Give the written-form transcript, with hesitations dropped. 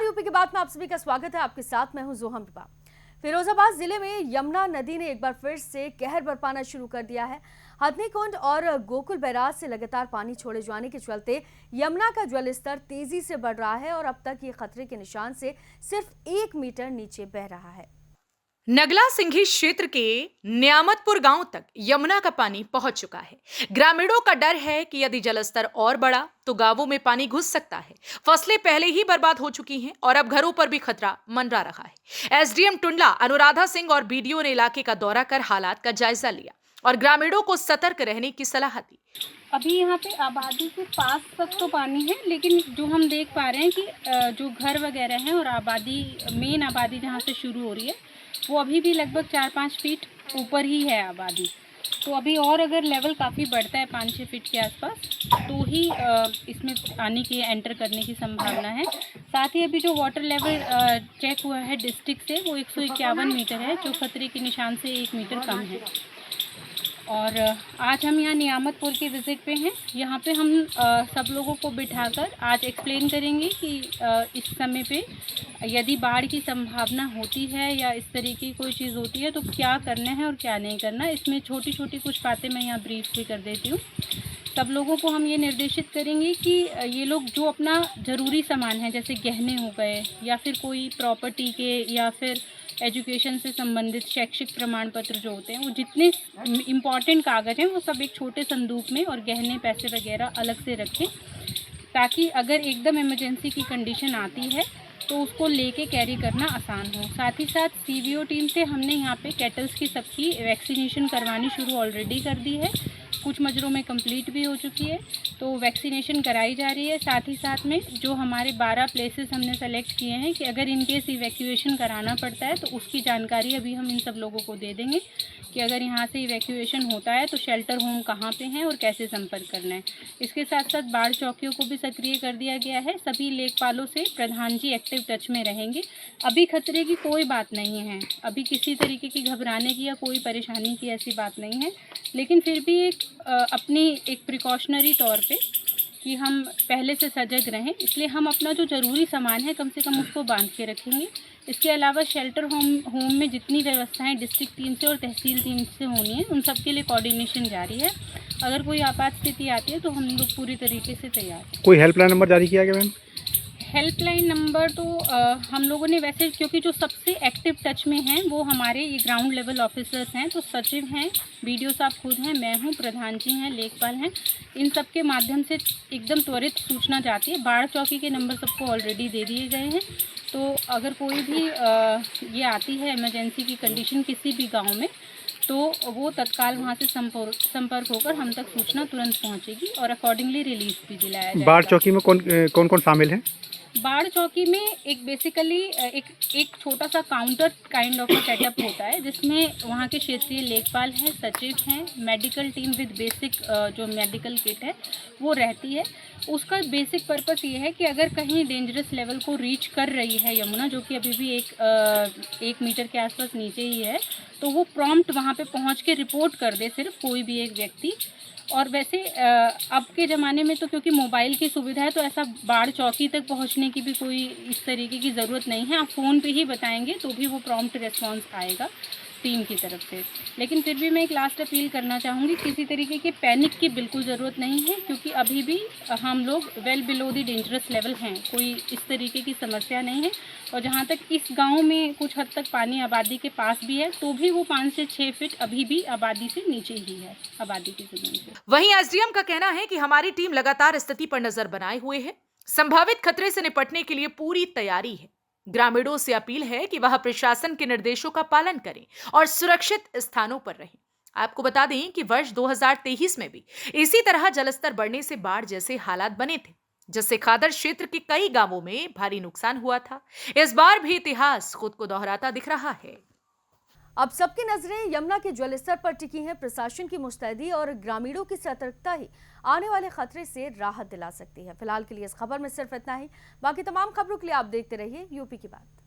नमस्कार, यूपी की बात में आप सभी का स्वागत है। आपके साथ मैं हूं जोहम बिबा। फिरोजाबाद जिले में यमुना नदी ने एक बार फिर से कहर बरपाना शुरू कर दिया है। हथनीकुंड और गोकुल बैराज से लगातार पानी छोड़े जाने के चलते यमुना का जलस्तर तेजी से बढ़ रहा है और अब तक ये खतरे के निशान से सिर्फ 1 मीटर नीचे बह रहा है। नगला सिंघी क्षेत्र के न्यामतपुर गांव तक यमुना का पानी पहुंच चुका है। ग्रामीणों का डर है कि यदि जलस्तर और बढ़ा तो गांवों में पानी घुस सकता है। फसलें पहले ही बर्बाद हो चुकी हैं और अब घरों पर भी खतरा मंडरा रहा है। एसडीएम टुंडला अनुराधा सिंह और बीडीओ ने इलाके का दौरा कर हालात का जायजा लिया और ग्रामीणों को सतर्क रहने की सलाह दी। अभी यहाँ पे आबादी के पास तक तो पानी है, लेकिन जो हम देख पा रहे हैं कि जो घर वगैरह हैं और आबादी, मेन आबादी जहाँ से शुरू हो रही है वो अभी भी लगभग 4-5 फीट ऊपर ही है आबादी। तो अभी और अगर लेवल काफ़ी बढ़ता है 5-6 फीट के आसपास तो ही इसमें आने की, एंटर करने की संभावना है। साथ ही अभी जो वाटर लेवल चेक हुआ है डिस्ट्रिक्ट से वो 151 मीटर है, जो खतरे के निशान से 1 मीटर कम है। और आज हम यहाँ नियामतपुर के विज़िट पे हैं। यहाँ पे हम सब लोगों को बिठाकर आज एक्सप्लेन करेंगे कि इस समय पे यदि बाढ़ की संभावना होती है या इस तरीके की कोई चीज़ होती है तो क्या करना है और क्या नहीं करना। इसमें छोटी छोटी कुछ बातें मैं यहाँ ब्रीफ भी कर देती हूँ। सब लोगों को हम ये निर्देशित करेंगे कि ये लोग जो अपना ज़रूरी सामान है, जैसे गहने हो गए या फिर कोई प्रॉपर्टी के या फिर एजुकेशन से संबंधित शैक्षिक प्रमाण पत्र जो होते हैं, वो जितने इम्पॉर्टेंट कागज़ हैं वो सब एक छोटे संदूक में और गहने पैसे वगैरह अलग से रखें, ताकि अगर एकदम इमरजेंसी की कंडीशन आती है तो उसको लेके कैरी करना आसान हो। साथ ही साथ सीवीओ टीम से हमने यहाँ पे कैटल्स की सबकी वैक्सीनेशन करवानी शुरू ऑलरेडी कर दी है। कुछ मजरों में कंप्लीट भी हो चुकी है, तो वैक्सीनेशन कराई जा रही है। साथ ही साथ में जो हमारे 12 प्लेसेस हमने सेलेक्ट किए हैं कि अगर इन केस इवैक्यूएशन कराना पड़ता है तो उसकी जानकारी अभी हम इन सब लोगों को दे देंगे कि अगर यहाँ से इवैक्यूएशन होता है तो शेल्टर होम कहाँ पे हैं और कैसे संपर्क करना है। इसके साथ साथ बाढ़ चौकियों को भी सक्रिय कर दिया गया है। सभी लेखपालों से प्रधान जी एक्टिव टच में रहेंगे। अभी खतरे की कोई बात नहीं है, अभी किसी तरीके की घबराने की या कोई परेशानी की ऐसी बात नहीं है, लेकिन फिर भी अपनी एक प्रिकॉशनरी तौर पे कि हम पहले से सजग रहें, इसलिए हम अपना जो ज़रूरी सामान है कम से कम उसको बांध के रखेंगे। इसके अलावा शेल्टर होम में जितनी व्यवस्थाएं डिस्ट्रिक्ट टीम से और तहसील टीम से होनी है, उन सब के लिए कोऑर्डिनेशन जारी है। अगर कोई आपात स्थिति आती है तो हम लोग पूरी तरीके से तैयार हैं। कोई हेल्पलाइन नंबर जारी किया गया मैम? हेल्पलाइन नंबर तो हम लोगों ने वैसे, क्योंकि जो सबसे एक्टिव टच में हैं वो हमारे ये ग्राउंड लेवल ऑफिसर्स हैं, तो सचिव हैं, बीडीओ साहब खुद हैं, मैं हूँ, प्रधान जी हैं, लेखपाल हैं, इन सब के माध्यम से एकदम त्वरित सूचना जाती है। बाढ़ चौकी के नंबर सबको ऑलरेडी दे दिए गए हैं, तो अगर कोई भी ये आती है इमरजेंसी की कंडीशन किसी भी गाँव में तो वो तत्काल वहाँ से संपर्क होकर हम तक सूचना तुरंत पहुँचेगी और अकॉर्डिंगली रिलीफ भी दिलाया जाएगा। बाढ़ चौकी में कौन कौन शामिल है? बाढ़ चौकी में एक बेसिकली एक छोटा सा काउंटर काइंड ऑफ सेटअप होता है, जिसमें वहाँ के क्षेत्रीय लेखपाल हैं, सचिव हैं, मेडिकल टीम विद बेसिक जो मेडिकल किट है वो रहती है। उसका बेसिक पर्पस ये है कि अगर कहीं डेंजरस लेवल को रीच कर रही है यमुना, जो कि अभी भी 1 मीटर के आसपास नीचे ही है, तो वो प्रॉम्प्ट वहाँ पे पहुँच के रिपोर्ट कर दे, सिर्फ कोई भी एक व्यक्ति। और वैसे अब के ज़माने में तो क्योंकि मोबाइल की सुविधा है तो ऐसा बाढ़ चौकी तक पहुंचने की भी कोई इस तरीके की ज़रूरत नहीं है। आप फ़ोन पे ही बताएंगे तो भी वो प्रॉम्प्ट रिस्पांस आएगा टीम की तरफ से। लेकिन फिर भी मैं एक लास्ट अपील करना चाहूँगी, किसी तरीके के पैनिक की बिल्कुल ज़रूरत नहीं है, क्योंकि अभी भी हम लोग well below the dangerous level हैं, कोई इस तरीके की समस्या नहीं है। और जहाँ तक इस गांव में कुछ हद तक पानी आबादी के पास भी है, तो भी वो 5 से 6 फीट अभी भी आबादी से नीचे ही है, आबादी की जमीन से। वहीं एसडीएम का कहना है कि हमारी टीम लगातार स्थिति पर नजर बनाए हुए है, संभावित खतरे से निपटने के लिए पूरी तैयारी है। ग्रामीणों से अपील है कि वह प्रशासन के निर्देशों का पालन करें और सुरक्षित स्थानों पर रहें। आपको बता दें कि वर्ष 2023 में भी इसी तरह जलस्तर बढ़ने से बाढ़ जैसे हालात बने थे, जिससे खादर क्षेत्र के कई गांवों में भारी नुकसान हुआ था। इस बार भी इतिहास खुद को दोहराता दिख रहा है। अब सबकी नजरें यमुना के जलस्तर पर टिकी हैं। प्रशासन की मुस्तैदी और ग्रामीणों की सतर्कता ही आने वाले खतरे से राहत दिला सकती है। फिलहाल के लिए इस खबर में सिर्फ इतना ही। बाकी तमाम खबरों के लिए आप देखते रहिए यूपी की बात।